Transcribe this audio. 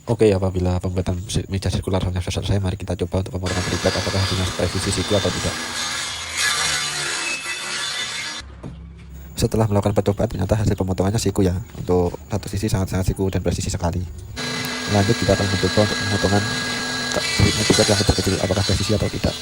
Oke, apabila pembuatan meja sirkular hanya selesai, mari kita coba untuk pemotongan triplek apakah hasilnya presisi siku atau tidak. Setelah melakukan percobaan, ternyata hasil pemotongannya siku ya. Untuk satu sisi sangat-sangat siku dan presisi sekali. Lanjut kita akan mencoba untuk pemotongan triplek yang kecil-kecil apakah presisi atau tidak.